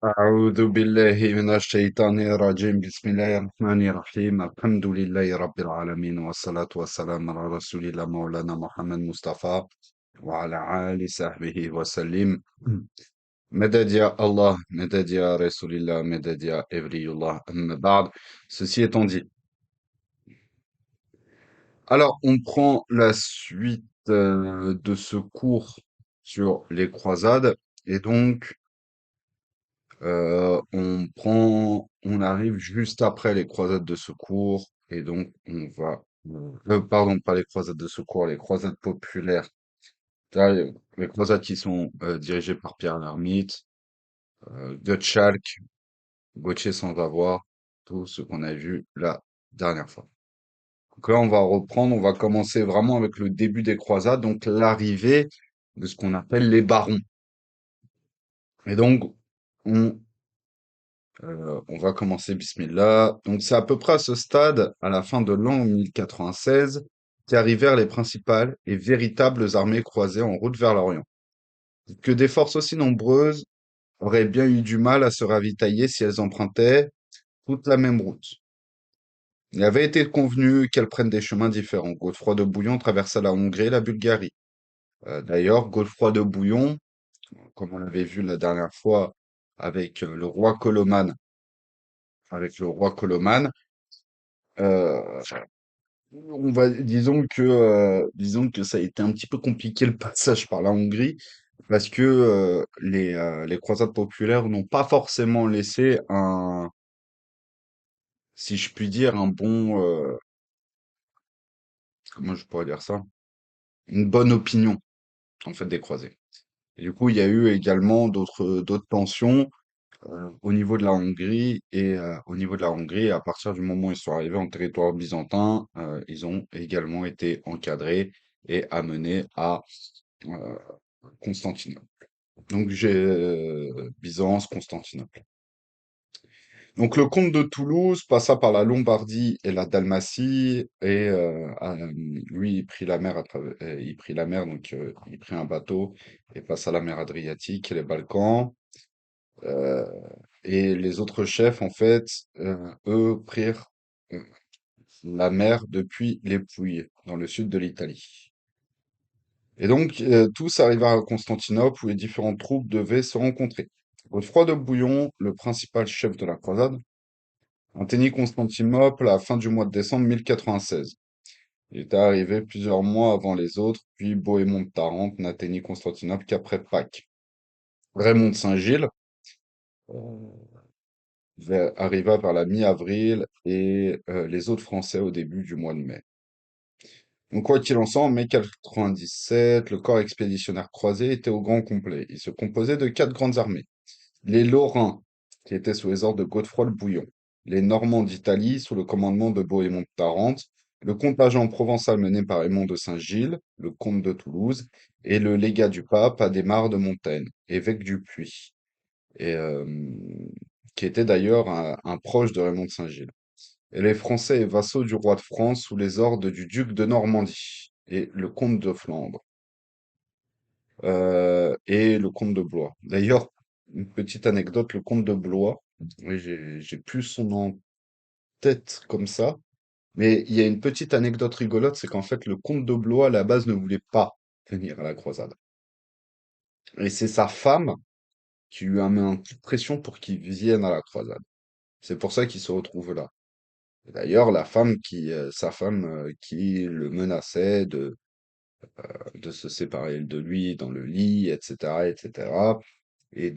أعوذ بالله من الشيطان الرجيم بسم الله الرحمن الرحيم الحمد لله رب العالمين والصلاة والسلام على رسول الله مولانا محمد مصطفى وعلى آله صحبه وسلم مدد يا الله مدد يا رسول الله مدد يا إبري الله أما بعد. Ceci étant dit, alors on prend la suite de ce cours sur les croisades et donc on arrive juste après les croisades de secours et donc on va, pardon, pas les croisades de secours, les croisades populaires. Là, les croisades qui sont dirigées par Pierre l'Ermite, Gottschalk, Gauthier sans avoir, tout ce qu'on a vu la dernière fois. Donc là, on va reprendre, on va commencer vraiment avec le début des croisades, donc l'arrivée de ce qu'on appelle les barons. Et donc, on on va commencer bismillah. Donc c'est à peu près à ce stade, à la fin de l'an 1096, qu'arrivèrent les principales et véritables armées croisées en route vers l'Orient. Que des forces aussi nombreuses auraient bien eu du mal à se ravitailler si elles empruntaient toute la même route. Il avait été convenu qu'elles prennent des chemins différents. Godefroy de Bouillon traversa la Hongrie et la Bulgarie. D'ailleurs, Godefroy de Bouillon, comme on l'avait vu la dernière fois avec le roi Colomane, euh, disons que ça a été un petit peu compliqué le passage par la Hongrie parce que les croisades populaires n'ont pas forcément laissé si je puis dire, comment je pourrais dire ça, une bonne opinion en fait des croisés. Et du coup, il y a eu également d'autres tensions au niveau de la Hongrie au niveau de la Hongrie, à partir du moment où ils sont arrivés en territoire byzantin, ils ont également été encadrés et amenés à euh, Constantinople. Donc j'ai Byzance, Constantinople. Donc le comte de Toulouse passa par la Lombardie et la Dalmatie et lui il prit la mer il prit la mer il prit un bateau et passa la mer Adriatique et les Balkans. Euh, et les autres chefs en fait eux prirent euh, la mer depuis les Pouilles dans le sud de l'Italie. Et donc, tous arrivèrent à Constantinople où les différentes troupes devaient se rencontrer. Godefroy de Bouillon, le principal chef de la croisade, atteignit Constantinople à la fin du mois de décembre 1096. Il était arrivé plusieurs mois avant les autres, puis Bohémond de Tarente n'atteignit Constantinople qu'après Pâques. Raymond de Saint-Gilles arriva vers la mi-avril et les autres Français au début du mois de mai. Donc, quoi qu'il en soit, en mai 97, le corps expéditionnaire croisé était au grand complet. Il se composait de 4 grandes armées. Les Lorrains, qui étaient sous les ordres de Godefroy le Bouillon, les Normands d'Italie, sous le commandement de Bohémond de Tarente, le contingent provençal mené par Raymond de Saint-Gilles, le comte de Toulouse, et le légat du pape Adhémar de Montaigne, évêque du Puy, et, qui était d'ailleurs un proche de Raymond de Saint-Gilles. Et les Français et vassaux du roi de France sous les ordres du duc de Normandie et le comte de Flandre et le comte de Blois. D'ailleurs, une petite anecdote, le comte de Blois, oui, j'ai plus son nom en tête comme ça, mais il y a une petite anecdote rigolote, c'est qu'en fait, le comte de Blois, à la base, ne voulait pas venir à la croisade. Et c'est sa femme qui lui a mis un coup de pression pour qu'il vienne à la croisade. C'est pour ça qu'il se retrouve là. Et d'ailleurs, sa femme qui le menaçait de se séparer de lui dans le lit, etc., etc., et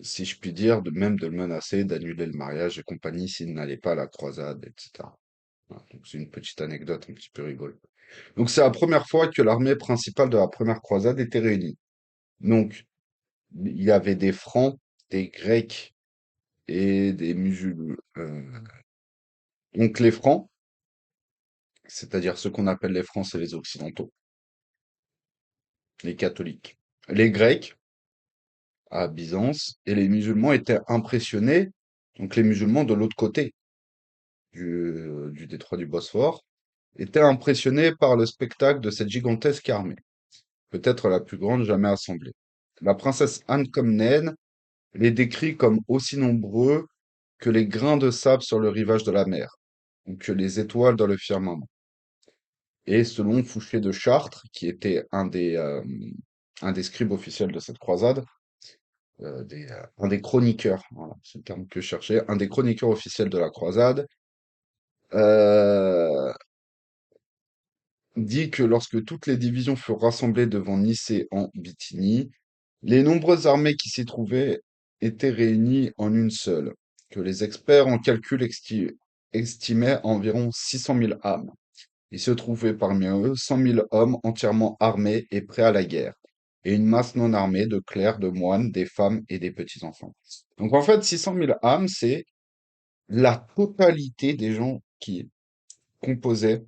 si je puis dire, même de le menacer d'annuler le mariage et compagnie s'il n'allait pas à la croisade, etc. Voilà, donc c'est une petite anecdote un petit peu rigolote. Donc c'est la première fois que l'armée principale de la première croisade était réunie. Donc il y avait des Francs, des Grecs et des musulmans. Donc les Francs, c'est-à-dire ceux qu'on appelle les Francs, c'est les Occidentaux, les catholiques. Les Grecs, à Byzance, et les musulmans étaient impressionnés, donc les musulmans de l'autre côté du détroit du Bosphore, étaient impressionnés par le spectacle de cette gigantesque armée, peut-être la plus grande jamais assemblée. La princesse Anne Comnène les décrit comme aussi nombreux que les grains de sable sur le rivage de la mer, ou que les étoiles dans le firmament. Et selon Fouché de Chartres, qui était un des scribes officiels de cette croisade, un des chroniqueurs, voilà, c'est le terme que je cherchais, un des chroniqueurs officiels de la croisade, euh, dit que lorsque toutes les divisions furent rassemblées devant Nicée en Bithynie, les nombreuses armées qui s'y trouvaient étaient réunies en une seule, que les experts en calcul estimaient à environ 600 000 âmes. Il se trouvait parmi eux 100 000 hommes entièrement armés et prêts à la guerre, et une masse non armée de clercs, de moines, des femmes et des petits-enfants. Donc en fait, 600 000 âmes, c'est la totalité des gens qui composaient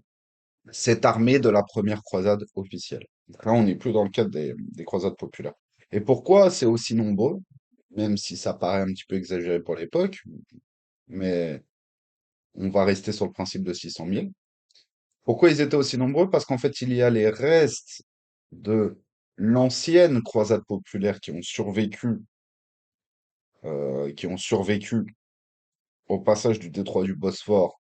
cette armée de la première croisade officielle. Donc là, on n'est plus dans le cadre des croisades populaires. Et pourquoi c'est aussi nombreux, même si ça paraît un petit peu exagéré pour l'époque, mais on va rester sur le principe de 600 000. Pourquoi ils étaient aussi nombreux? Parce qu'en fait, il y a les restes de l'ancienne croisade populaire qui ont survécu au passage du détroit du Bosphore,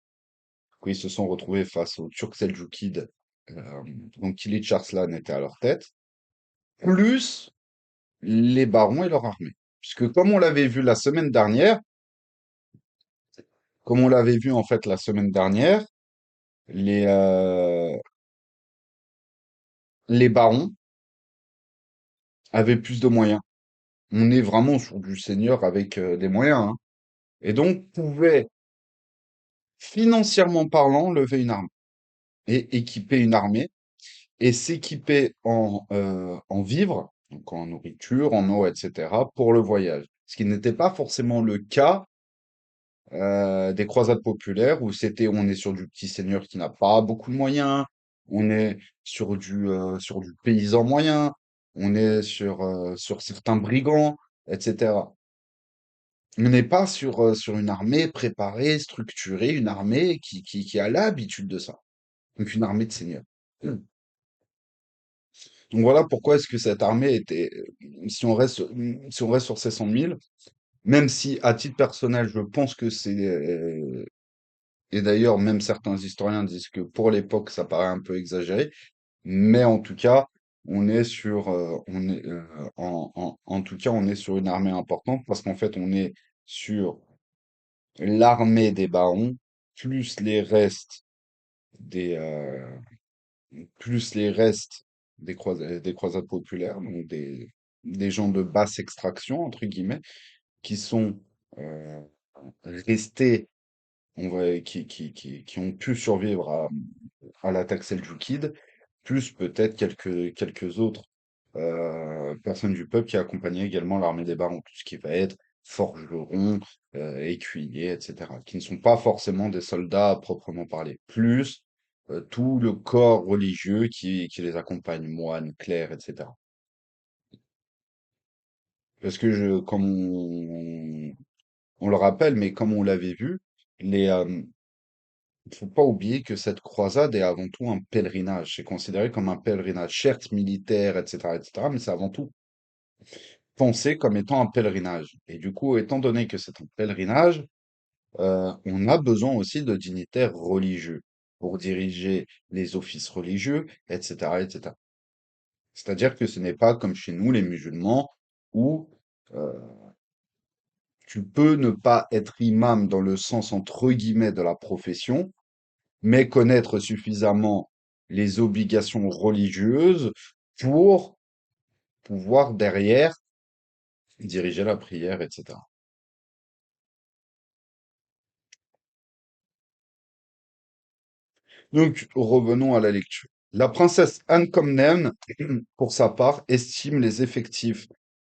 où ils se sont retrouvés face aux Turcs seldjoukides, euh, dont Kilitch Arslan était à leur tête, plus les barons et leur armée. Puisque comme on l'avait vu en fait la semaine dernière, les, euh, les barons avaient plus de moyens. On est vraiment sur du seigneur avec des moyens, hein. Et donc pouvaient, financièrement parlant, lever une armée et équiper une armée et s'équiper en vivres, donc en nourriture, en eau, etc., pour le voyage. Ce qui n'était pas forcément le cas des croisades populaires où on est sur du petit seigneur qui n'a pas beaucoup de moyens, on est sur du paysan moyen, on est sur certains brigands, etc. On n'est pas sur une armée préparée, structurée, une armée qui a l'habitude de ça. Donc une armée de seigneurs. Donc voilà pourquoi est-ce que cette armée était, si on reste sur ces 100 000, même si à titre personnel, je pense que et d'ailleurs même certains historiens disent que pour l'époque ça paraît un peu exagéré, mais en tout cas, en tout cas, on est sur une armée importante parce qu'en fait, on est sur l'armée des barons plus les restes des, plus les restes des croisades populaires, donc des gens de basse extraction, entre guillemets, qui sont euh, restés, qui ont pu survivre à l'attaque seljoukide, plus peut-être quelques autres personnes du peuple qui accompagnaient également l'armée des barons, tout ce qui va être forgerons, écuyers, etc., qui ne sont pas forcément des soldats à proprement parler, plus tout le corps religieux qui les accompagne, moines, clercs, etc. Parce que on le rappelle, mais comme on l'avait vu, il faut pas oublier que cette croisade est avant tout un pèlerinage. C'est considéré comme un pèlerinage, certes militaire, etc., etc., mais c'est avant tout pensé comme étant un pèlerinage. Et du coup, étant donné que c'est un pèlerinage, on a besoin aussi de dignitaires religieux pour diriger les offices religieux, etc., etc. C'est-à-dire que ce n'est pas comme chez nous, les musulmans, où euh, tu peux ne pas être imam dans le sens entre guillemets de la profession, mais connaître suffisamment les obligations religieuses pour pouvoir derrière diriger la prière, etc. Donc, revenons à la lecture. La princesse Anne Comnène, pour sa part, estime les effectifs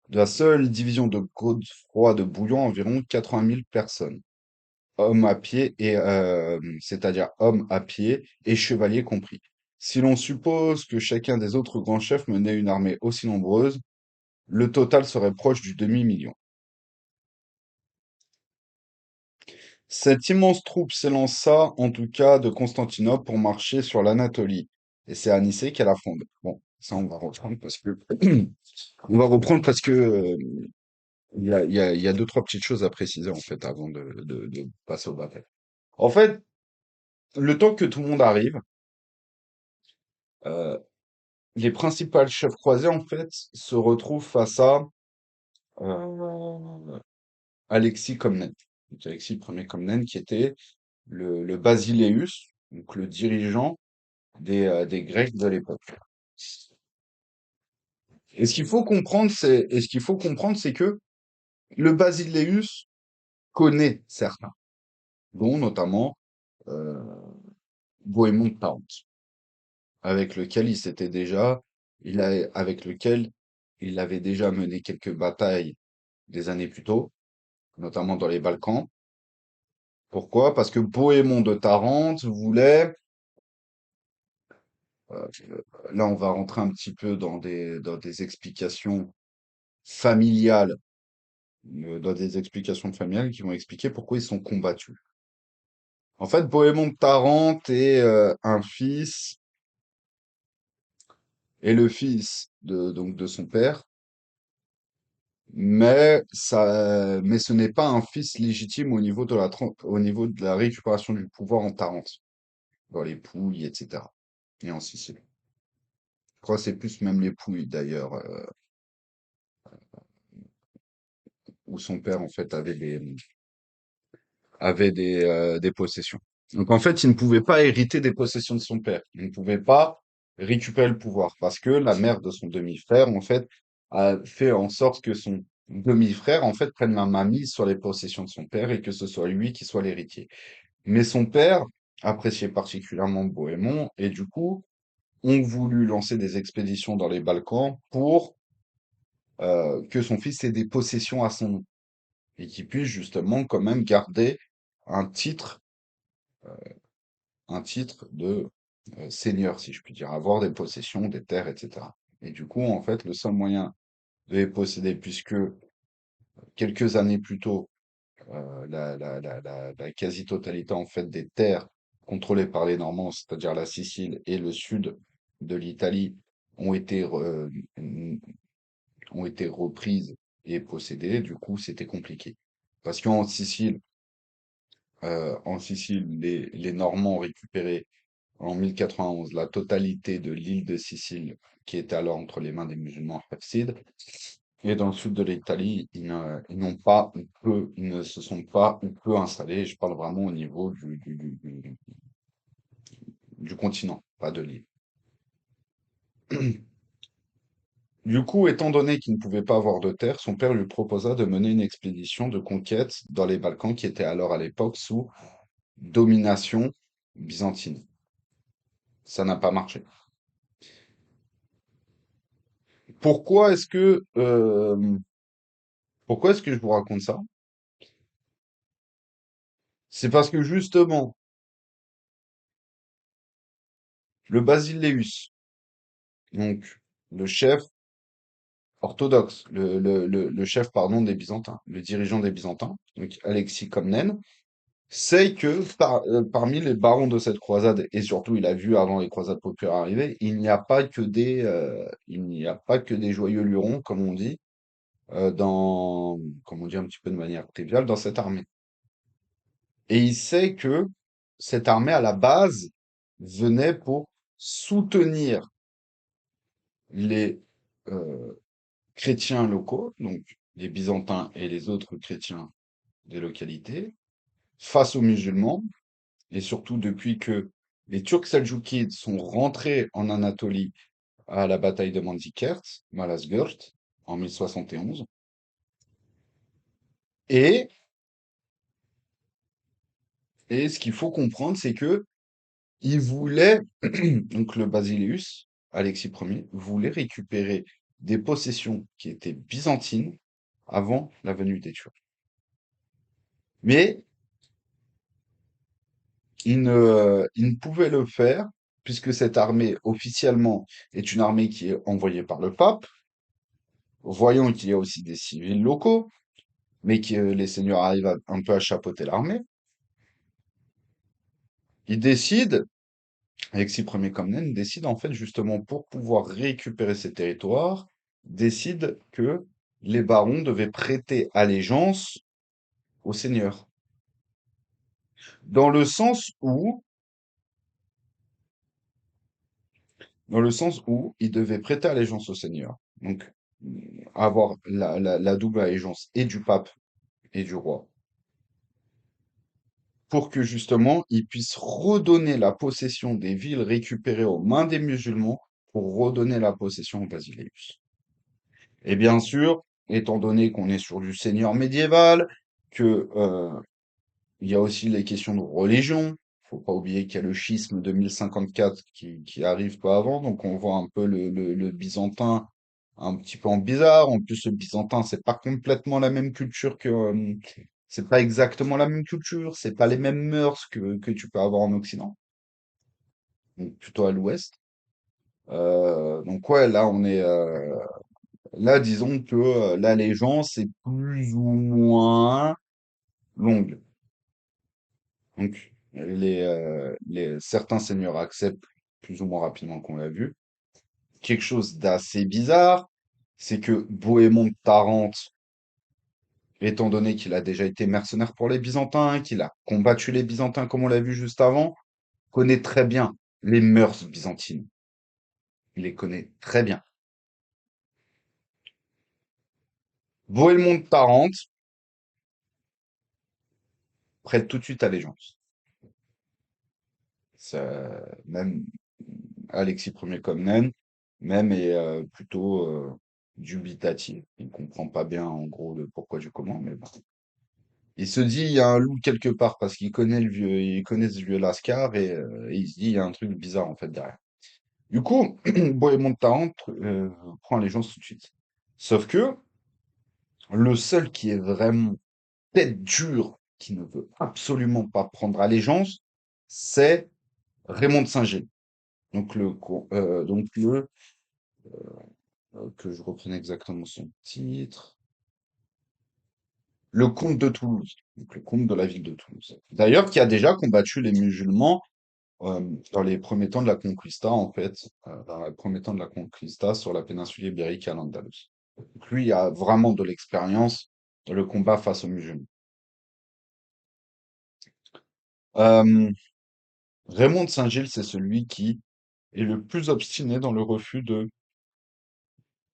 de la seule division de Godefroy de Bouillon à environ 80 000 personnes, hommes à pied c'est-à-dire hommes à pied et chevaliers compris. Si l'on suppose que chacun des autres grands chefs menait une armée aussi nombreuse, le total serait proche du demi-million. Cette immense troupe s'élança en tout cas de Constantinople pour marcher sur l'Anatolie, et c'est à Nicée qu'elle a fondé. Bon, Ça, on va reprendre parce que on va reprendre parce que il y a deux, trois petites choses à préciser en fait avant de passer au bataille. En fait, le temps que tout le monde arrive, euh, les principales chefs croisés en fait se retrouvent face à euh, Alexis Comnène. Donc, Alexis Ier Comnène qui était le Basileus, donc le dirigeant des Grecs de l'époque. Et ce qu'il faut comprendre, c'est que le Basileus connaît certains, dont notamment euh, Bohémond de Tarente, avec lequel il s'était déjà, avec lequel il avait déjà mené quelques batailles des années plus tôt, notamment dans les Balkans. Pourquoi? Parce que Bohémond de Tarente voulait, euh, là on va rentrer un petit peu dans des explications familiales, dans des explications familiales qui vont expliquer pourquoi ils sont combattus. En fait, Bohémond de Tarente est un fils, est le fils donc de son père, mais ce n'est pas un fils légitime au niveau de la récupération du pouvoir en Tarente, dans les Pouilles, etc. et en Sicile. Je crois que c'est plus même les Pouilles d'ailleurs, où son père en fait avait des possessions. Donc en fait, il ne pouvait pas hériter des possessions de son père. Il ne pouvait pas récupérer le pouvoir parce que la mère de son demi-frère en fait a fait en sorte que son demi-frère en fait prenne la mainmise sur les possessions de son père et que ce soit lui qui soit l'héritier. Mais son père appréciait particulièrement Bohémond et du coup ont voulu lancer des expéditions dans les Balkans pour que son fils ait des possessions à son nom et qu'il puisse justement quand même garder un titre, un titre de seigneur, si je puis dire, avoir des possessions, des terres, etc. Et du coup, en fait, le seul moyen de les posséder, puisque quelques années plus tôt, la quasi-totalité en fait des terres contrôlées par les Normands, c'est-à-dire la Sicile et le sud de l'Italie, ont été ont été reprises et possédées. Du coup, c'était compliqué. Parce en Sicile, les Normands ont récupéré en 1091 la totalité de l'île de Sicile, qui était alors entre les mains des musulmans hafsides. Et dans le sud de l'Italie, ils n'ont pas ou peu, ils ne se sont pas ou peu installés. Je parle vraiment au niveau du continent, pas de l'île. Du coup, étant donné qu'il ne pouvait pas avoir de terre, son père lui proposa de mener une expédition de conquête dans les Balkans qui étaient alors à l'époque sous domination byzantine. Ça n'a pas marché. Pourquoi est-ce que, pourquoi est-ce que je vous raconte ça? C'est parce que justement, le Basileus, donc le chef orthodoxe, le chef, pardon, des Byzantins, le dirigeant des Byzantins, donc Alexis Comnène, sait que parmi les barons de cette croisade, et surtout il a vu avant les croisades populaires arriver, il n'y a pas que des joyeux lurons, comme on dit, comme on dit un petit peu de manière triviale, dans cette armée. Et il sait que cette armée, à la base, venait pour soutenir les chrétiens locaux, donc les Byzantins et les autres chrétiens des localités, face aux musulmans, et surtout depuis que les Turcs seldjoukides sont rentrés en Anatolie à la bataille de Manzikert, Malazgirt, en 1071. Et, et ce qu'il faut comprendre, c'est que il voulait, donc le Basileus, Alexis Ier, voulait récupérer des possessions qui étaient byzantines avant la venue des Turcs. Mais il ne pouvait le faire puisque cette armée, officiellement, est une armée qui est envoyée par le pape, voyant qu'il y a aussi des civils locaux, mais que les seigneurs arrivent un peu à chapeauter l'armée. Ils décident Alexis Ier Comnène décide en fait justement pour pouvoir récupérer ces territoires, décide que les barons devaient prêter allégeance aux seigneurs. Dans le sens où, dans le sens où ils devaient prêter allégeance aux seigneurs. Donc, avoir la double allégeance et du pape et du roi. Pour que justement ils puissent redonner la possession des villes récupérées aux mains des musulmans pour redonner la possession aux basileus. Et bien sûr, étant donné qu'on est sur du seigneur médiéval, que il y a aussi les questions de religion. Faut pas oublier qu'il y a le schisme de 1054 qui arrive pas avant, donc on voit un peu le byzantin un petit peu en bizarre. En plus, le byzantin, c'est pas complètement la même culture que, c'est pas exactement la même culture, c'est pas les mêmes mœurs que tu peux avoir en Occident, donc plutôt à l'ouest. Donc ouais, là on est, là disons que l'allégeance est plus ou moins longue. Donc, certains seigneurs acceptent plus ou moins rapidement qu'on l'a vu. Quelque chose d'assez bizarre, c'est que Bohémond de Tarente, étant donné qu'il a déjà été mercenaire pour les Byzantins, qu'il a combattu les Byzantins comme on l'a vu juste avant, connaît très bien les mœurs byzantines. Il les connaît très bien. Bohémond de Tarente prête tout de suite allégeance. Même Alexis Ier Comnène, même est plutôt dubitatif. Il comprend pas bien en gros le pourquoi du comment, mais bon. Il se dit il y a un loup quelque part parce qu'il connaît le vieux, il connaît ce vieux Lascar et il se dit il y a un truc bizarre en fait derrière. Du coup, Bohémond de Tarente prend allégeance tout de suite. Sauf que le seul qui est vraiment tête dure, qui ne veut absolument pas prendre allégeance, c'est Raymond de Saint-Gilles. Donc que je reprenne exactement son titre. Le comte de Toulouse, donc le comte de la ville de Toulouse. D'ailleurs, qui a déjà combattu les musulmans dans les premiers temps de la Conquista, en fait, dans les premiers temps de la Conquista sur la péninsule ibérique et à l'Andalous. Donc lui a vraiment de l'expérience dans le combat face aux musulmans. Euh, Raymond de Saint-Gilles, c'est celui qui est le plus obstiné dans le refus de,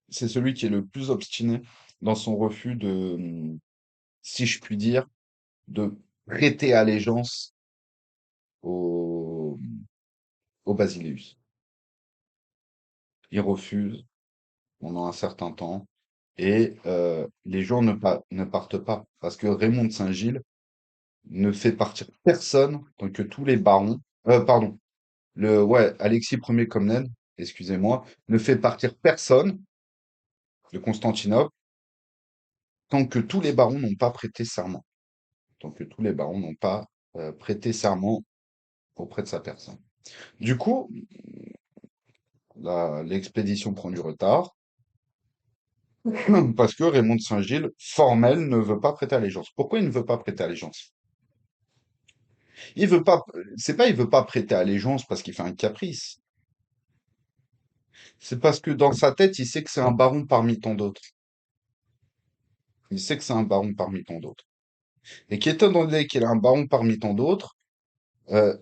c'est celui qui est le plus obstiné dans son refus de, si je puis dire, de prêter allégeance au, au Basileus. Il refuse pendant un certain temps et les gens ne partent pas parce que Raymond de Saint-Gilles ne fait partir personne tant que tous les barons, pardon, ouais, Alexis Ier Comnène, excusez-moi, ne fait partir personne de Constantinople tant que tous les barons n'ont pas prêté serment, tant que tous les barons n'ont pas prêté serment auprès de sa personne. Du coup, l'expédition prend du retard. Parce que Raymond de Saint-Gilles, formel, ne veut pas prêter allégeance. Pourquoi il ne veut pas prêter allégeance? Il veut pas, c'est pas il veut pas prêter allégeance parce qu'il fait un caprice. C'est parce que dans sa tête, il sait que c'est un baron parmi tant d'autres. Il sait que c'est un baron parmi tant d'autres. Et qu'étant donné qu'il est un baron parmi tant d'autres, euh,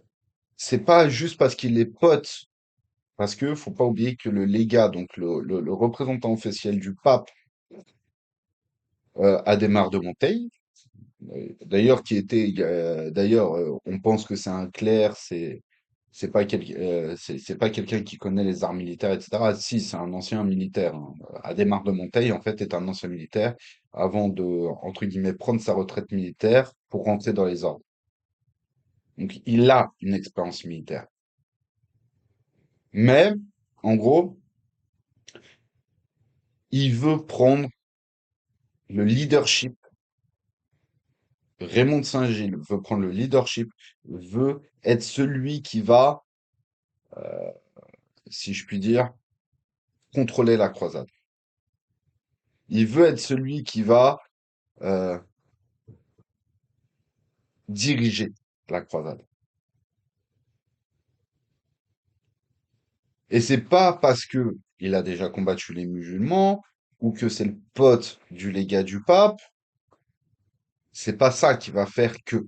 c'est pas juste parce qu'il est pote, parce que faut pas oublier que le légat, donc le représentant officiel du pape, Adhémar de Monteil, d'ailleurs, d'ailleurs, on pense que c'est un clerc, c'est pas quelqu'un qui connaît les arts militaires, etc. Si, c'est un ancien militaire, hein. Adhémar de Monteil, en fait, est un ancien militaire avant de, entre guillemets, prendre sa retraite militaire pour rentrer dans les ordres. Donc, il a une expérience militaire. Mais, en gros, il veut prendre le leadership. Raymond de Saint-Gilles veut prendre le leadership, veut être celui qui va, si je puis dire, contrôler la croisade. Il veut être celui qui va euh, diriger la croisade. Et c'est pas parce que il a déjà combattu les musulmans ou que c'est le pote du légat du pape, c'est pas ça qui va faire que,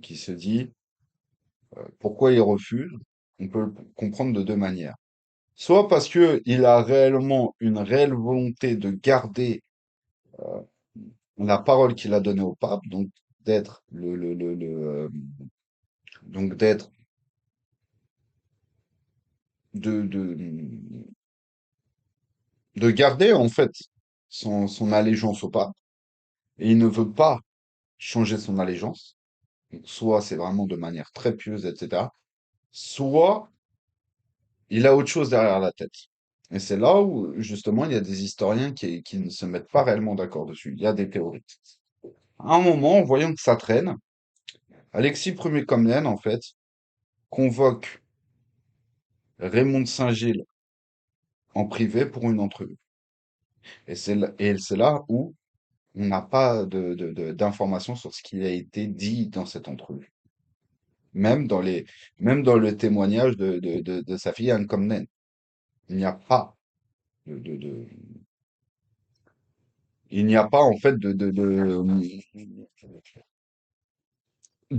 qui se dit pourquoi il refuse. On peut le comprendre de deux manières. Soit parce que il a réellement une réelle volonté de garder la parole qu'il a donnée au pape, donc d'être donc d'être de de garder en fait son allégeance au pape, et il ne veut pas changer son allégeance. Donc, soit c'est vraiment de manière très pieuse, etc. Soit il a autre chose derrière la tête. Et c'est là où, justement, il y a des historiens qui ne se mettent pas réellement d'accord dessus. Il y a des théories. À un moment, voyant que ça traîne, Alexis Ier Comnène, en fait, convoque Raymond de Saint-Gilles en privé pour une entrevue. Et c'est là où on n'a pas d'informations sur ce qui a été dit dans cette entrevue. Même dans les, même dans le témoignage de sa fille Anne Comnène. Il n'y a pas de, de- il n'y a pas, en fait, de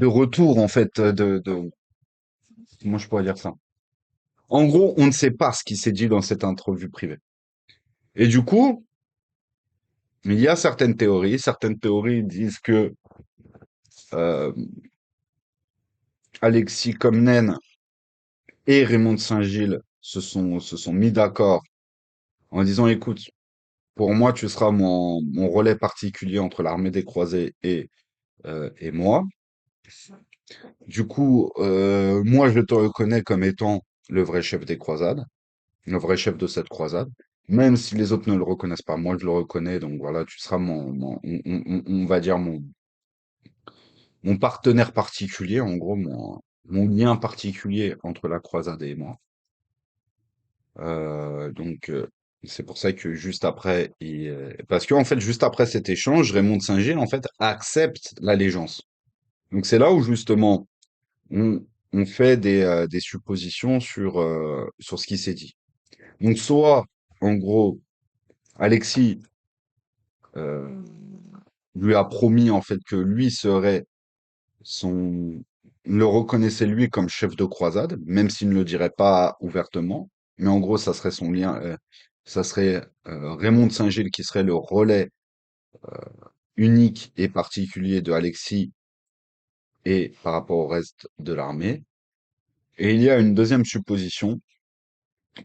retour, en fait, comment je pourrais dire ça? En gros, on ne sait pas ce qui s'est dit dans cette entrevue privée. Et du coup, il y a certaines théories. Certaines théories disent que euh, Alexis Comnène et Raymond de Saint-Gilles se sont mis d'accord en disant, écoute, pour moi, tu seras mon relais particulier entre l'armée des croisés et moi. Du coup, moi, je te reconnais comme étant le vrai chef des croisades, le vrai chef de cette croisade. Même si les autres ne le reconnaissent pas, moi, je le reconnais. Donc voilà, tu seras on va dire mon partenaire particulier, en gros, mon lien particulier entre la croisade et moi. Donc, c'est pour ça que juste après, parce que en fait, juste après cet échange, Raymond de Saint-Gilles, en fait, accepte l'allégeance. Donc c'est là où justement on, on fait des suppositions sur ce qui s'est dit. Donc soit, en gros, Alexis euh, lui a promis en fait que lui serait son, le reconnaissait lui comme chef de croisade, même s'il ne le dirait pas ouvertement. Mais en gros, ça serait son lien, ça serait Raymond de Saint-Gilles qui serait le relais unique et particulier de Alexis et par rapport au reste de l'armée. Et il y a une deuxième supposition.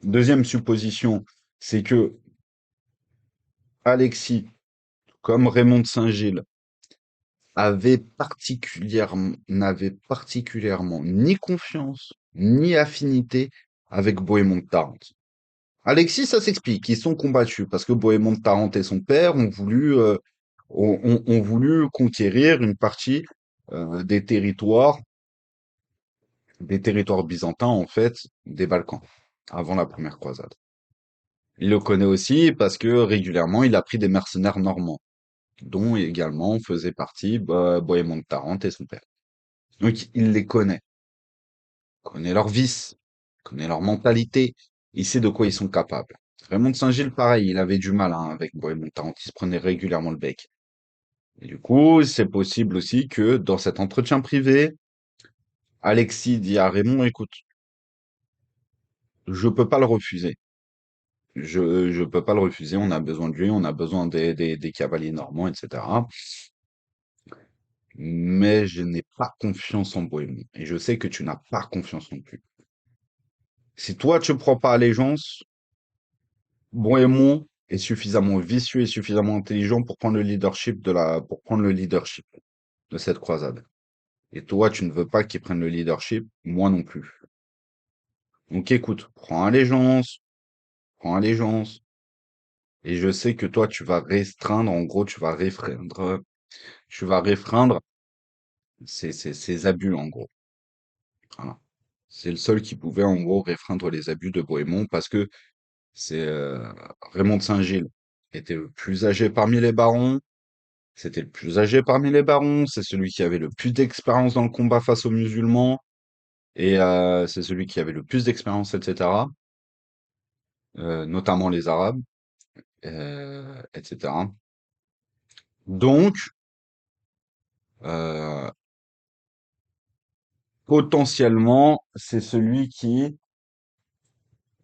Deuxième supposition, c'est que Alexis, comme Raymond de Saint-Gilles, n'avait particulièrement ni confiance, ni affinité avec Bohémond de Tarente. Alexis, ça s'explique, ils sont combattus parce que Bohémond de Tarente et son père ont voulu conquérir une partie des territoires byzantins, en fait, des Balkans, avant la première croisade. Il le connaît aussi parce que régulièrement, il a pris des mercenaires normands, dont également faisait partie Bohémond de Tarente et son père. Donc, il les connaît leurs vices, connaît leur mentalité, il sait de quoi ils sont capables. Raymond de Saint-Gilles, pareil, il avait du mal hein, avec Bohémond de Tarente, il se prenait régulièrement le bec. Et du coup, c'est possible aussi que dans cet entretien privé, Alexis dit à Raymond, écoute, je peux pas le refuser. Je peux pas le refuser, on a besoin de lui, on a besoin des cavaliers normands, etc. Mais je n'ai pas confiance en Bohémond. Et je sais que tu n'as pas confiance non plus. Si toi, tu prends pas allégeance, Bohémond est suffisamment vicieux et suffisamment intelligent pour prendre le leadership pour prendre le leadership de cette croisade. Et toi, tu ne veux pas qu'il prenne le leadership, moi non plus. Donc écoute, prends allégeance, et je sais que toi, tu vas restreindre, en gros, tu vas réfreindre ces abus, en gros. Voilà. C'est le seul qui pouvait, en gros, réfreindre les abus de Bohémond parce que c'est Raymond de Saint-Gilles était le plus âgé parmi les barons. C'était le plus âgé parmi les barons. C'est celui qui avait le plus d'expérience dans le combat face aux musulmans. Et c'est celui qui avait le plus d'expérience, etc., notamment les Arabes, etc. Donc, euh, potentiellement, c'est celui qui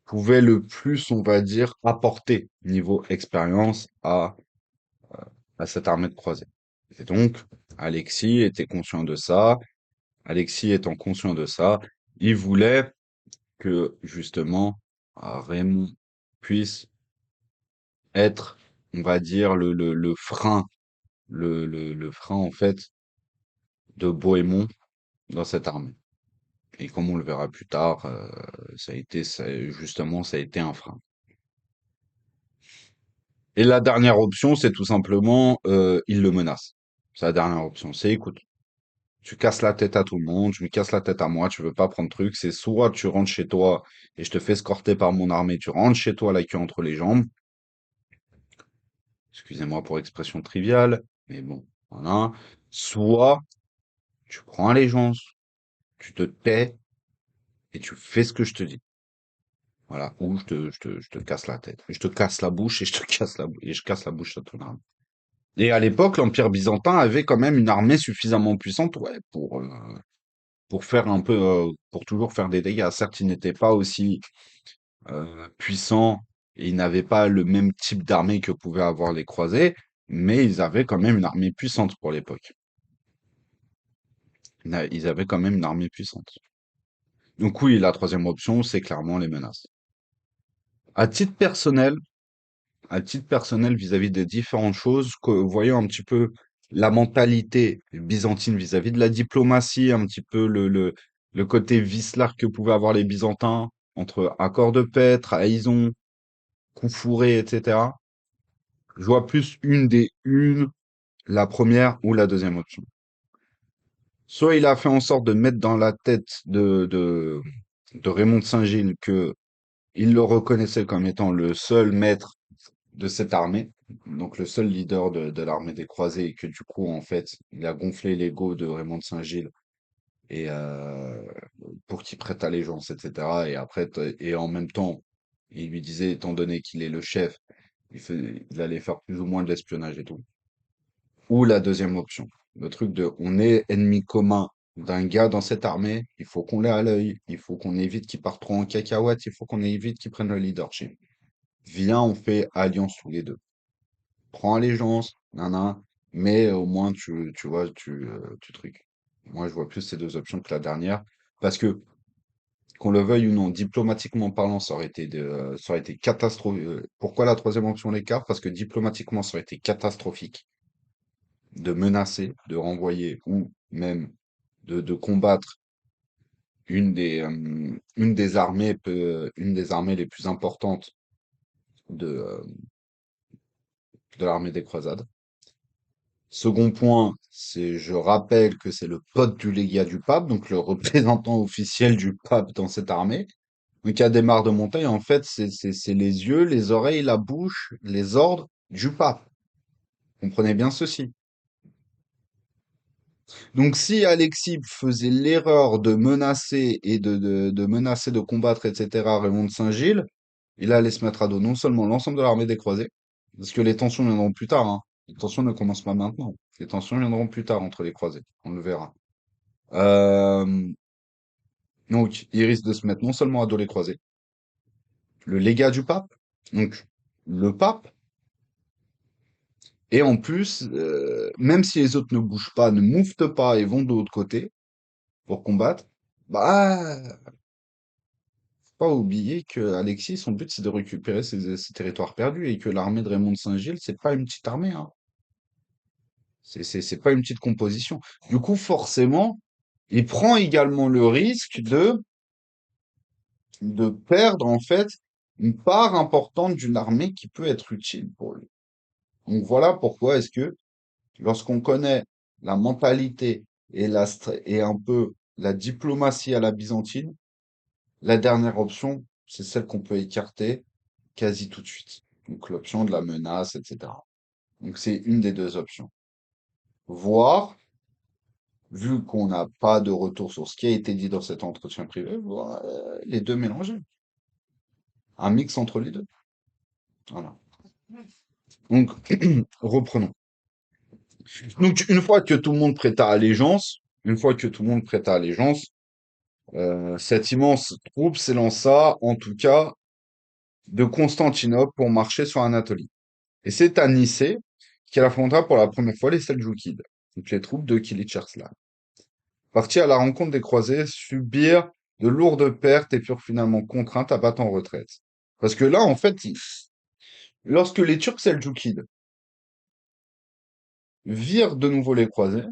pouvait le plus, on va dire, apporter niveau expérience à cette armée de croisés. Et donc, Alexis était conscient de ça. Alexis étant conscient de ça, il voulait que, justement, Raymond puisse être, on va dire, le frein, le frein, en fait, de Bohémond dans cette armée. Et comme on le verra plus tard, justement, ça a été un frein. Et la dernière option, c'est tout simplement, il le menace. C'est la dernière option. C'est, écoute, tu casses la tête à tout le monde, je me casse la tête à moi, tu veux pas prendre truc, c'est soit tu rentres chez toi et je te fais escorter par mon armée, tu rentres chez toi la queue entre les jambes, excusez-moi pour expression triviale, mais bon, voilà. Soit tu prends allégeance, tu te tais et tu fais ce que je te dis. Voilà. Ou je te casse la tête. Je te casse la bouche et je te casse et je casse la bouche à ton armée. Et à l'époque, l'Empire byzantin avait quand même une armée suffisamment puissante, ouais, pour faire un peu, pour toujours faire des dégâts. Certes, ils n'étaient pas aussi puissants et ils n'avaient pas le même type d'armée que pouvaient avoir les croisés, mais ils avaient quand même une armée puissante pour l'époque. Ils avaient quand même une armée puissante. Donc oui, la troisième option, c'est clairement les menaces. À titre personnel, à titre personnel vis-à-vis des différentes choses, voyons un petit peu la mentalité byzantine vis-à-vis de la diplomatie, un petit peu le côté vicelard que pouvaient avoir les Byzantins entre accord de paix, trahison, coups fourrés, etc. Je vois plus la première ou la deuxième option. Soit il a fait en sorte de mettre dans la tête de Raymond de Saint-Gilles que il le reconnaissait comme étant le seul maître de cette armée, donc le seul leader de l'armée des croisés, et que du coup, en fait, il a gonflé l'ego de Raymond de Saint-Gilles et pour qu'il prête allégeance, etc. Et après, et en même temps, il lui disait, étant donné qu'il est le chef, il allait faire plus ou moins de l'espionnage et tout. Ou la deuxième option, le truc de on est ennemi commun d'un gars dans cette armée, il faut qu'on l'ait à l'œil, il faut qu'on évite qu'il parte trop en cacahuète, il faut qu'on évite qu'il prenne le leadership. Viens, on fait alliance tous les deux. Prends allégeance, nana, mais au moins tu vois, tu trucs. Moi, je vois plus ces deux options que la dernière, parce que, qu'on le veuille ou non, diplomatiquement parlant, ça aurait été catastrophique. Pourquoi la troisième option l'écart? Parce que diplomatiquement, ça aurait été catastrophique de menacer, de renvoyer ou même de combattre une des armées les plus importantes de l'armée des croisades. Second point, je rappelle que c'est le pote du légat du pape, donc le représentant officiel du pape dans cette armée. Donc il y a des mares de montagne, en fait, c'est les yeux, les oreilles, la bouche, les ordres du pape. Comprenez bien ceci. Donc si Alexis faisait l'erreur de menacer et de menacer de combattre, etc., Raymond de Saint-Gilles, il allait se mettre à dos non seulement l'ensemble de l'armée des croisés, parce que les tensions viendront plus tard, hein. Les tensions ne commencent pas maintenant. Les tensions viendront plus tard entre les croisés, on le verra. Euh, donc, il risque de se mettre non seulement à dos les croisés, le légat du pape, donc le pape, et en plus, même si les autres ne bougent pas, ne mouvent pas et vont de l'autre côté pour combattre, bah, faut pas oublier que Alexis, son but, c'est de récupérer ses territoires perdus et que l'armée de Raymond de Saint-Gilles, c'est pas une petite armée, hein. C'est pas une petite composition. Du coup, forcément, il prend également le risque de perdre, en fait, une part importante d'une armée qui peut être utile pour lui. Donc voilà pourquoi est-ce que lorsqu'on connaît la mentalité et un peu la diplomatie à la byzantine, la dernière option, c'est celle qu'on peut écarter quasi tout de suite. Donc l'option de la menace, etc. Donc c'est une des deux options. Voire vu qu'on n'a pas de retour sur ce qui a été dit dans cet entretien privé, voilà, les deux mélangés. Un mix entre les deux. Voilà. Donc, reprenons. Donc, une fois que tout le monde prêta allégeance, cette immense troupe s'élança, en tout cas, de Constantinople pour marcher sur Anatolie. Et c'est à Nicée qu'elle affronta pour la première fois les Seldjoukides, donc les troupes de Kilitch Arslan. Partis à la rencontre des croisés, subirent de lourdes pertes et furent finalement contraints à battre en retraite. Parce que là, en fait, lorsque les Turcs seldjoukides virent de nouveau les croisés,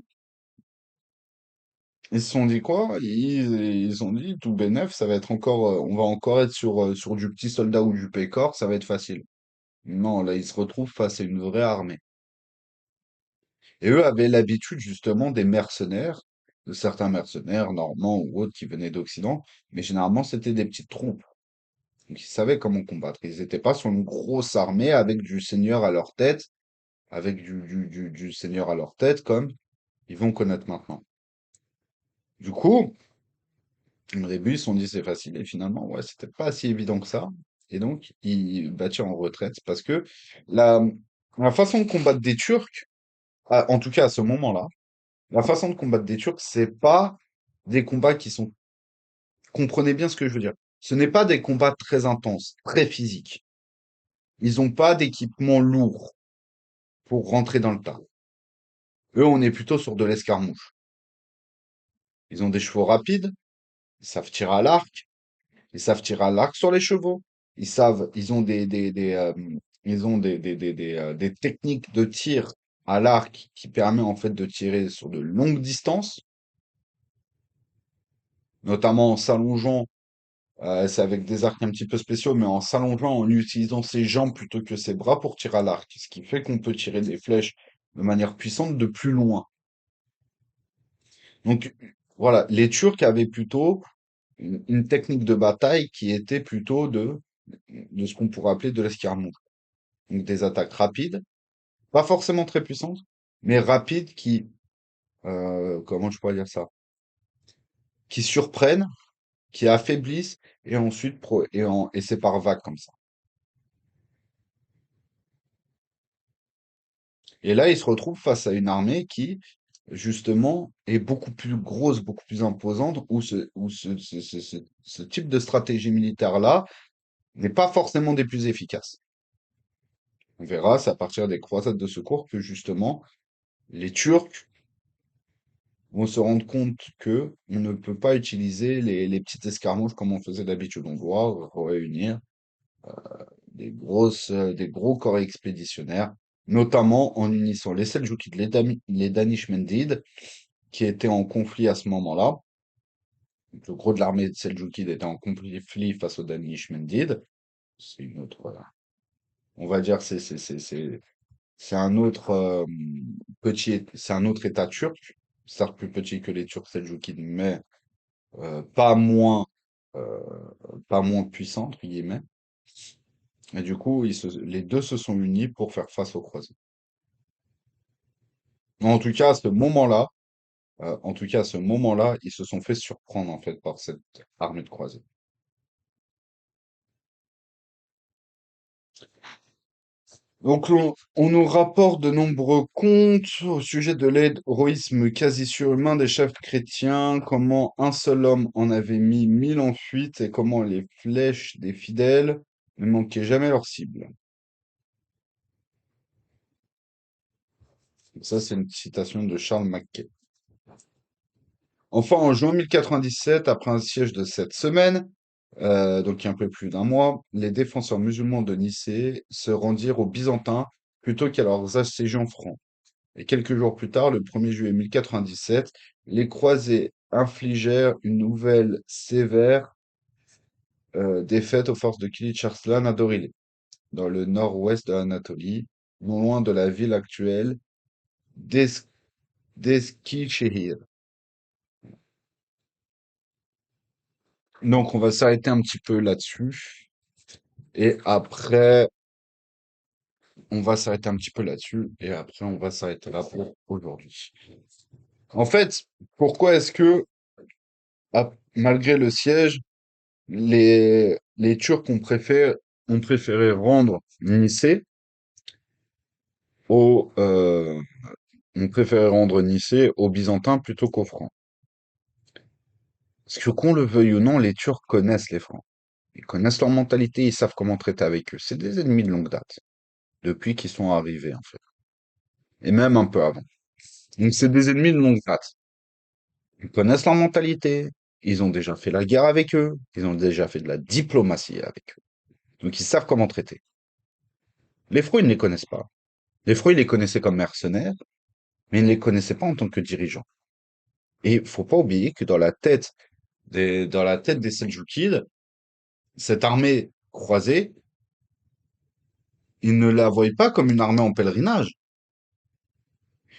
ils se sont dit quoi? Ils ont dit tout bénef, ça va être encore, on va encore être sur du petit soldat ou du pécor, ça va être facile. Non, là, ils se retrouvent face à une vraie armée. Et eux avaient l'habitude justement des mercenaires, de certains mercenaires normands ou autres qui venaient d'Occident, mais généralement c'était des petites troupes. Donc ils savaient comment combattre. Ils n'étaient pas sur une grosse armée avec du seigneur à leur tête, avec du seigneur à leur tête, comme ils vont connaître maintenant. Du coup, au début, ils se sont dit c'est facile, et finalement, ouais, c'était pas si évident que ça. Et donc, ils battirent en retraite parce que la, la façon de combattre des Turcs, en tout cas à ce moment-là, la façon de combattre des Turcs, c'est pas des combats qui sont, comprenez bien ce que je veux dire. Ce n'est pas des combats très intenses, très physiques. Ils n'ont pas d'équipement lourd pour rentrer dans le tas. Eux, on est plutôt sur de l'escarmouche. Ils ont des chevaux rapides, ils savent tirer à l'arc, ils savent tirer à l'arc sur les chevaux, ils ont ils ont des techniques de tir à l'arc qui permet en fait de tirer sur de longues distances, notamment en s'allongeant. C'est avec des arcs un petit peu spéciaux, mais en s'allongeant, en utilisant ses jambes plutôt que ses bras pour tirer à l'arc, ce qui fait qu'on peut tirer des flèches de manière puissante de plus loin. Donc voilà, les Turcs avaient plutôt une technique de bataille qui était plutôt de ce qu'on pourrait appeler de l'escarmouche. Donc des attaques rapides, pas forcément très puissantes, mais rapides qui, comment je pourrais dire ça, qui surprennent, qui affaiblissent, et ensuite et c'est par vagues comme ça. Et là, ils se retrouvent face à une armée qui, justement, est beaucoup plus grosse, beaucoup plus imposante, où ce type de stratégie militaire-là n'est pas forcément des plus efficaces. On verra, c'est à partir des croisades de secours que, justement, les Turcs vont se rendre compte que on ne peut pas utiliser les petites escarmouches comme on faisait d'habitude. On doit réunir des gros corps expéditionnaires, notamment en unissant les Seldjoukides, les Danishmendid, qui étaient en conflit à ce moment-là. Donc, le gros de l'armée de Seldjoukides était en conflit face aux Danishmendid. C'est une autre, on va dire, c'est un autre c'est un autre État turc, certes plus petit que les Turcs seldjoukides, mais pas moins, euh, pas moins puissant entre guillemets. Et du coup, les deux se sont unis pour faire face aux croisés. En tout cas, à ce moment-là, ils se sont fait surprendre en fait par cette armée de croisés. Donc, on nous rapporte de nombreux contes au sujet de l'héroïsme quasi surhumain des chefs chrétiens, comment un seul homme en avait mis 1000 en fuite et comment les flèches des fidèles ne manquaient jamais leur cible. Ça, c'est une citation de Charles Mackay. Enfin, en juin 1097, après un siège de 7 semaines, donc un peu plus d'un mois, les défenseurs musulmans de Nicée se rendirent aux Byzantins plutôt qu'à leurs assiégeants francs. Et quelques jours plus tard, le 1er juillet 1097, les croisés infligèrent une nouvelle sévère défaite aux forces de Kilij Arslan à Dorilé, dans le nord-ouest de l'Anatolie, non loin de la ville actuelle d'Eskişehir. Donc on va s'arrêter un petit peu là-dessus. Et après, on va s'arrêter un petit peu là-dessus. Et après, on va s'arrêter là pour aujourd'hui. En fait, pourquoi est-ce que, malgré le siège, les Turcs ont préféré rendre Nicée ont préféré rendre Nicée aux Byzantins plutôt qu'aux Francs? Parce que qu'on le veuille ou non, les Turcs connaissent les Francs. Ils connaissent leur mentalité, ils savent comment traiter avec eux. C'est des ennemis de longue date, depuis qu'ils sont arrivés, en fait. Et même un peu avant. Donc c'est des ennemis de longue date. Ils connaissent leur mentalité, ils ont déjà fait la guerre avec eux, ils ont déjà fait de la diplomatie avec eux. Donc ils savent comment traiter. Les Francs, ils ne les connaissent pas. Les Francs, ils les connaissaient comme mercenaires, mais ils ne les connaissaient pas en tant que dirigeants. Et il faut pas oublier que dans la tête des Seldjoukides, cette armée croisée, ils ne la voyaient pas comme une armée en pèlerinage.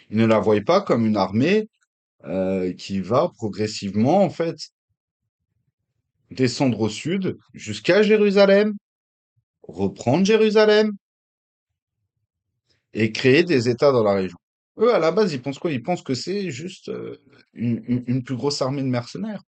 Ils ne la voyaient pas comme une armée qui va progressivement, en fait, descendre au sud jusqu'à Jérusalem, reprendre Jérusalem et créer des États dans la région. Eux, à la base, ils pensent quoi? Ils pensent que c'est juste une plus grosse armée de mercenaires.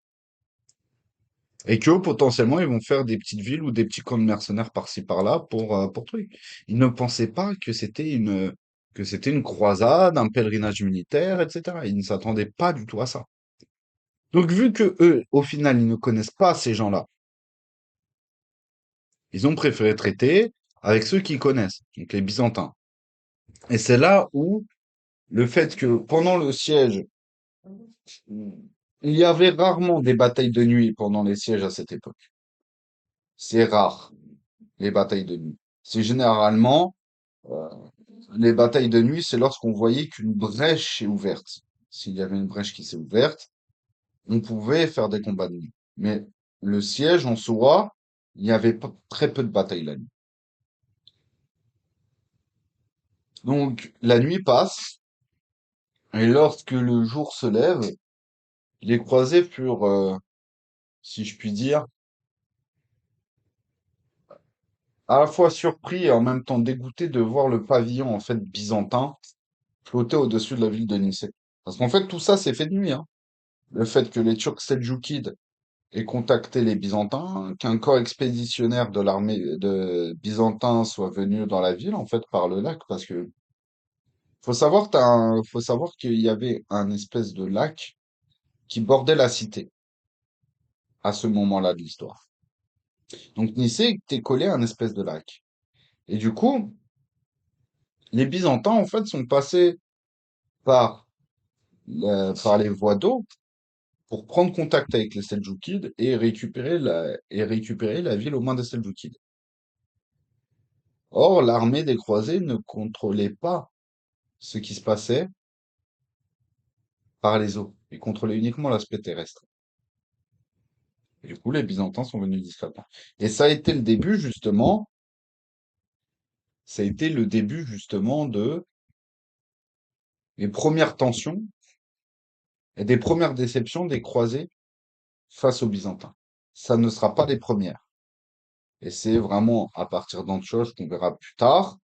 Et que potentiellement, ils vont faire des petites villes ou des petits camps de mercenaires par-ci par-là pour truc. Ils ne pensaient pas que c'était une croisade, un pèlerinage militaire, etc. Ils ne s'attendaient pas du tout à ça. Donc, vu que eux, au final, ils ne connaissent pas ces gens-là, ils ont préféré traiter avec ceux qu'ils connaissent, donc les Byzantins. Et c'est là où le fait que pendant le siège, il y avait rarement des batailles de nuit pendant les sièges à cette époque. C'est rare, les batailles de nuit. C'est généralement, euh, les batailles de nuit, c'est lorsqu'on voyait qu'une brèche est ouverte. S'il y avait une brèche qui s'est ouverte, on pouvait faire des combats de nuit. Mais le siège en soi, il y avait très peu de batailles la nuit. Donc, la nuit passe, et lorsque le jour se lève, les croisés furent, si je puis dire, à la fois surpris et en même temps dégoûtés de voir le pavillon, en fait, byzantin flotter au-dessus de la ville de Nicée. Parce qu'en fait, tout ça s'est fait de nuit, hein. Le fait que les Turcs seldjoukides aient contacté les Byzantins, qu'un corps expéditionnaire de l'armée de byzantin soit venu dans la ville, en fait, par le lac, parce que faut savoir qu'il y avait un espèce de lac qui bordait la cité à ce moment-là de l'histoire. Donc Nicée était collé à un espèce de lac. Et du coup, les Byzantins, en fait, sont passés par, par les voies d'eau pour prendre contact avec les Seldjoukides et récupérer la ville aux mains des Seldjoukides. Or, l'armée des croisés ne contrôlait pas ce qui se passait par les eaux. Ils contrôlaient uniquement l'aspect terrestre. Et du coup, les Byzantins sont venus discrètement. Et ça a été le début justement de les premières tensions et des premières déceptions des croisés face aux Byzantins. Ça ne sera pas les premières. Et c'est vraiment à partir d'Antioche qu'on verra plus tard.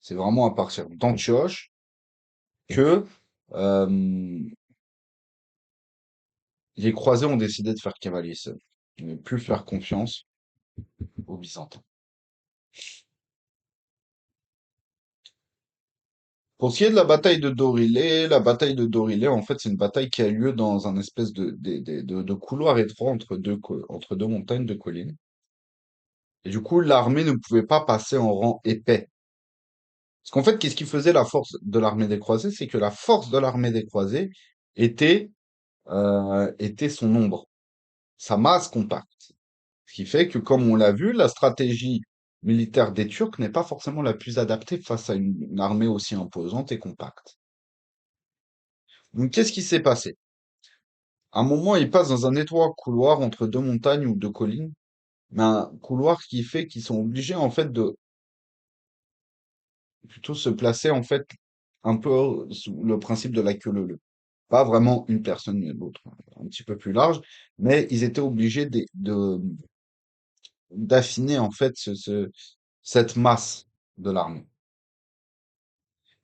C'est vraiment à partir d'Antioche que les croisés ont décidé de faire cavalier seul, de ne plus faire confiance aux Byzantins. Pour ce qui est de la bataille de Dorilé, en fait, c'est une bataille qui a lieu dans un espèce de couloir étroit entre deux montagnes de collines. Et du coup, l'armée ne pouvait pas passer en rang épais. Parce qu'en fait, qu'est-ce qui faisait la force de l'armée des croisés? C'est que la force de l'armée des croisés était, était son nombre, sa masse compacte. Ce qui fait que, comme on l'a vu, la stratégie militaire des Turcs n'est pas forcément la plus adaptée face à une armée aussi imposante et compacte. Donc, qu'est-ce qui s'est passé? À un moment, ils passent dans un étroit couloir entre deux montagnes ou deux collines, mais un couloir qui fait qu'ils sont obligés, en fait, de plutôt se placer, en fait, un peu sous le principe de la queue leu leu. Pas vraiment une personne mais l'autre, un petit peu plus large, mais ils étaient obligés d'affiner, en fait, cette masse de l'armée.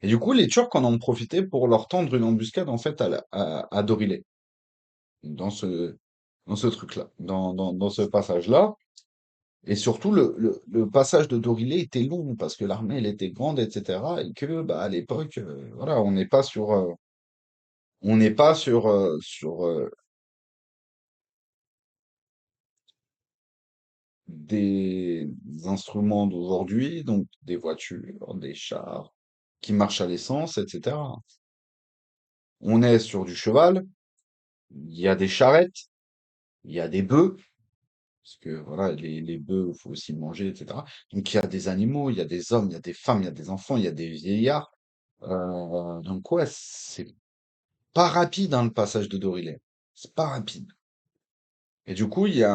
Et du coup, les Turcs en ont profité pour leur tendre une embuscade, en fait, à Dorilé, dans ce, dans ce truc-là, dans ce passage-là. Et surtout, le passage de Dorilé était long parce que l'armée, elle était grande, etc. Et que, bah, à l'époque, voilà, on n'est pas sur des instruments d'aujourd'hui, donc des voitures, des chars qui marchent à l'essence, etc. On est sur du cheval, il y a des charrettes, il y a des bœufs, parce que voilà, les bœufs, il faut aussi manger, etc. Donc il y a des animaux, il y a des hommes, il y a des femmes, il y a des enfants, il y a des vieillards. Donc ouais, c'est pas rapide hein, le passage de Dorilé. C'est pas rapide. Et du coup, il y a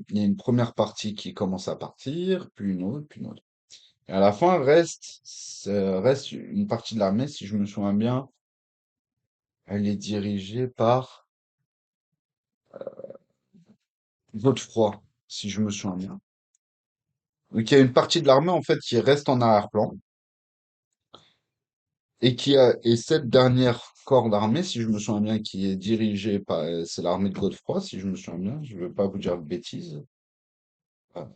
une première partie qui commence à partir, puis une autre, puis une autre. Et à la fin, reste une partie de l'armée, si je me souviens bien, elle est dirigée par Godefroy, si je me souviens bien. Donc il y a une partie de l'armée en fait qui reste en arrière-plan et cette dernière corps d'armée, si je me souviens bien, qui est dirigée par c'est l'armée de Godefroy, si je me souviens bien. Je veux pas vous dire de bêtises. Ah.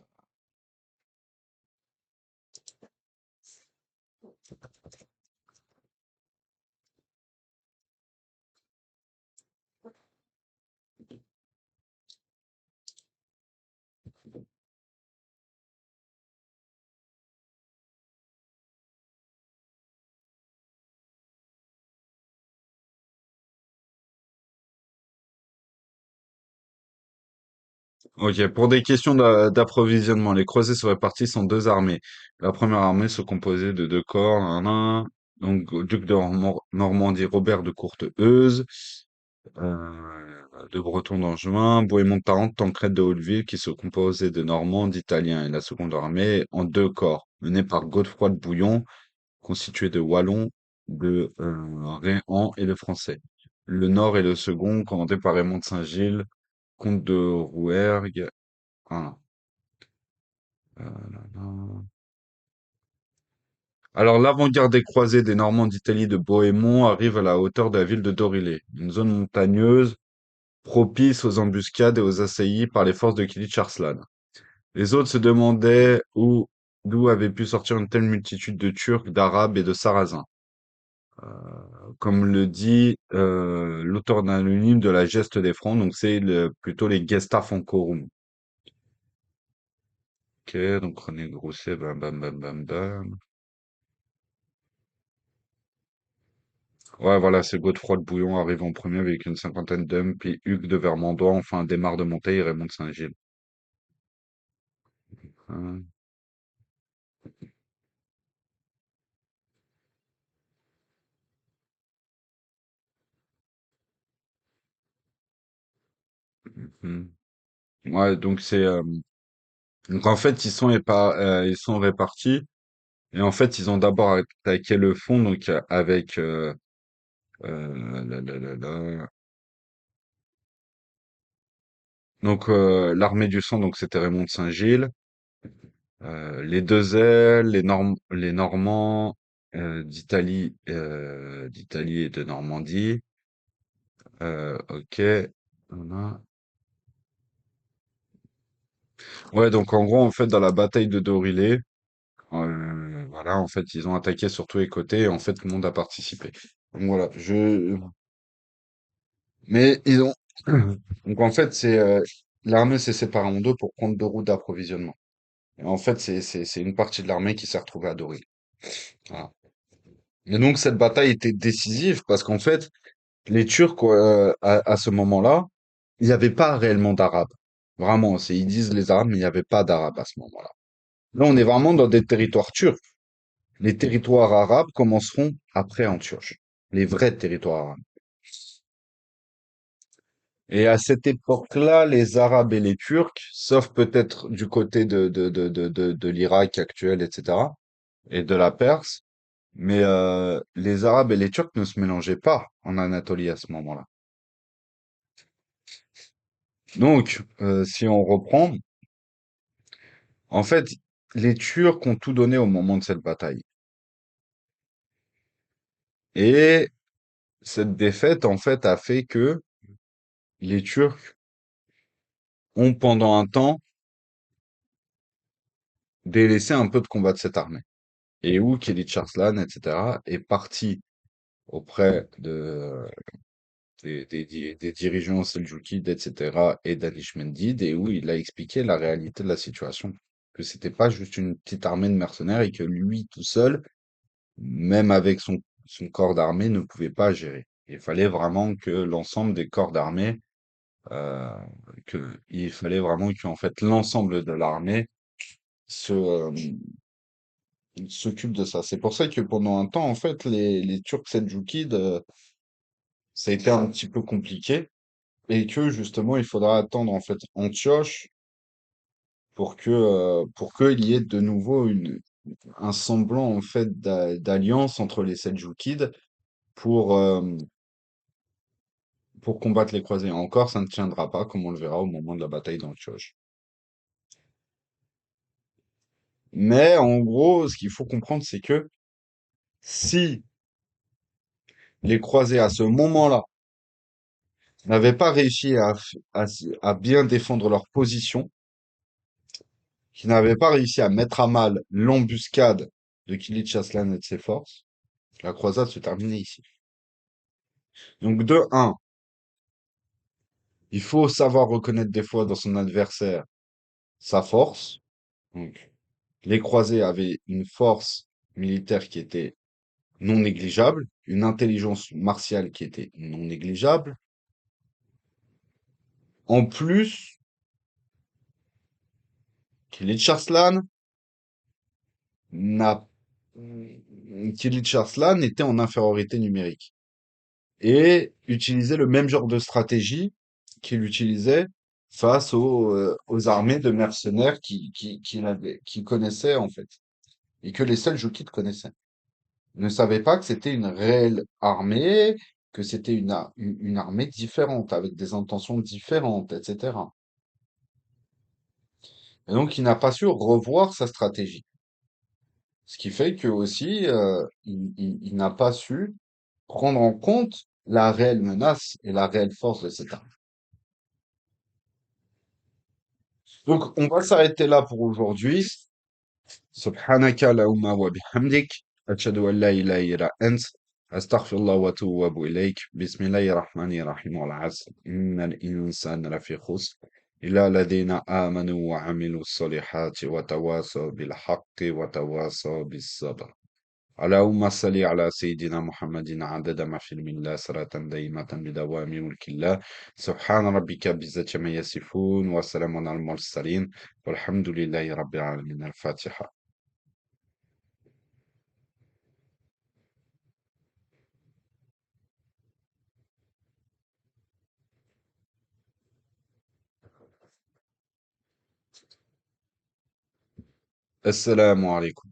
Ok, pour des questions d'approvisionnement, les croisés se répartissent en deux armées. La première armée se composait de deux corps, donc au duc de Normandie, Robert de Courteheuse, de Breton d'Angevin, Bohémond de Tarente, Tancred de Hauteville, qui se composait de Normands, d'Italiens, et la seconde armée en deux corps, menée par Godefroy de Bouillon, constitué de Wallons, de Réans et de Français. Le nord et le second, commandé par Raymond de Saint-Gilles, comte de Rouergue. Ah, là, là. Alors, l'avant-garde des croisés des Normands d'Italie de Bohémond arrive à la hauteur de la ville de Dorilé, une zone montagneuse propice aux embuscades et aux assaillis par les forces de Kilitch Arslan. Les autres se demandaient d'où avait pu sortir une telle multitude de Turcs, d'Arabes et de Sarrasins. Comme le dit l'auteur anonyme de la Geste des Francs, donc c'est plutôt les Gesta Francorum. Ok, donc René Grousset, bam bam bam bam bam. Ouais, voilà, c'est Godefroy de Bouillon arrive en premier avec une cinquantaine d'hommes, puis Hugues de Vermandois, enfin démarre de monter et Raymond de Saint-Gilles. Hein, mhm. Ouais, donc donc en fait ils sont répartis et en fait ils ont d'abord attaqué le fond donc avec donc l'armée du sang donc c'était Raymond de Saint-Gilles, les deux ailes, les Normands d'Italie et de Normandie. Ok. Voilà. Ouais, donc en gros, en fait, dans la bataille de Dorilé, voilà, en fait, ils ont attaqué sur tous les côtés et en fait, tout le monde a participé. Donc voilà, mais ils ont, donc en fait, l'armée s'est séparée en deux pour prendre deux routes d'approvisionnement. Et en fait, c'est une partie de l'armée qui s'est retrouvée à Dorilé. Voilà. Et donc, cette bataille était décisive parce qu'en fait, les Turcs, à ce moment-là, il n'y avait pas réellement d'Arabes. Vraiment, ils disent les Arabes, mais il n'y avait pas d'Arabes à ce moment-là. Là, on est vraiment dans des territoires turcs. Les territoires arabes commenceront après Antioche. Les vrais territoires arabes. Et à cette époque-là, les Arabes et les Turcs, sauf peut-être du côté de l'Irak actuel, etc., et de la Perse, mais les Arabes et les Turcs ne se mélangeaient pas en Anatolie à ce moment-là. Donc, si on reprend, en fait, les Turcs ont tout donné au moment de cette bataille. Et cette défaite, en fait, a fait que les Turcs ont, pendant un temps, délaissé un peu de combattre cette armée. Et où Kilij Arslan, etc., est parti auprès des dirigeants seldjoukides, etc., et d'Anish Mendid, et où il a expliqué la réalité de la situation. Que c'était pas juste une petite armée de mercenaires et que lui, tout seul, même avec son corps d'armée, ne pouvait pas gérer. Il fallait vraiment que l'ensemble des corps d'armée, euh, il fallait vraiment qu'en fait l'ensemble de l'armée se, s'occupe de ça. C'est pour ça que pendant un temps, en fait, les Turcs seldjoukides, ça a été un petit peu compliqué. Et que justement, il faudra attendre en fait Antioche pour qu'il y ait de nouveau un semblant en fait d'alliance entre les Seldjoukides pour, pour combattre les croisés. Encore, ça ne tiendra pas, comme on le verra au moment de la bataille d'Antioche. Mais en gros, ce qu'il faut comprendre, c'est que si les croisés à ce moment-là n'avaient pas réussi à bien défendre leur position, qui n'avaient pas réussi à mettre à mal l'embuscade de Kilij Arslan et de ses forces, la croisade se terminait ici. Donc de un, il faut savoir reconnaître des fois dans son adversaire sa force. Donc les croisés avaient une force militaire qui était non négligeable, une intelligence martiale qui était non négligeable. En plus, Kilij Arslan n'a Kilij Arslan était en infériorité numérique et utilisait le même genre de stratégie qu'il utilisait face aux armées de mercenaires qu'il connaissait en fait, et que les seuls Jokites connaissaient. Ils ne savaient pas que c'était une réelle armée, que c'était une armée différente, avec des intentions différentes, etc. Et donc il n'a pas su revoir sa stratégie. Ce qui fait que aussi, il n'a pas su prendre en compte la réelle menace et la réelle force de cette armée. Donc, on va s'arrêter là pour aujourd'hui. سبحانك اللهم وبحمدك أشهد أن لا إله إلا أنت أستغفر الله وأتوب إليك بسم الله الرحمن الرحيم والعصر إن الإنسان لفي خسر إلا الذين آمنوا وعملوا الصالحات وتواصوا بالحق وتواصوا بالصبر اللهم صل على سيدنا محمد عدد ما في علم الله صلاة دائمة بدوام ملك الله سبحان ربك بعزة ما يصفون وسلام على المرسلين والحمد لله رب العالمين الفاتحة السلام عليكم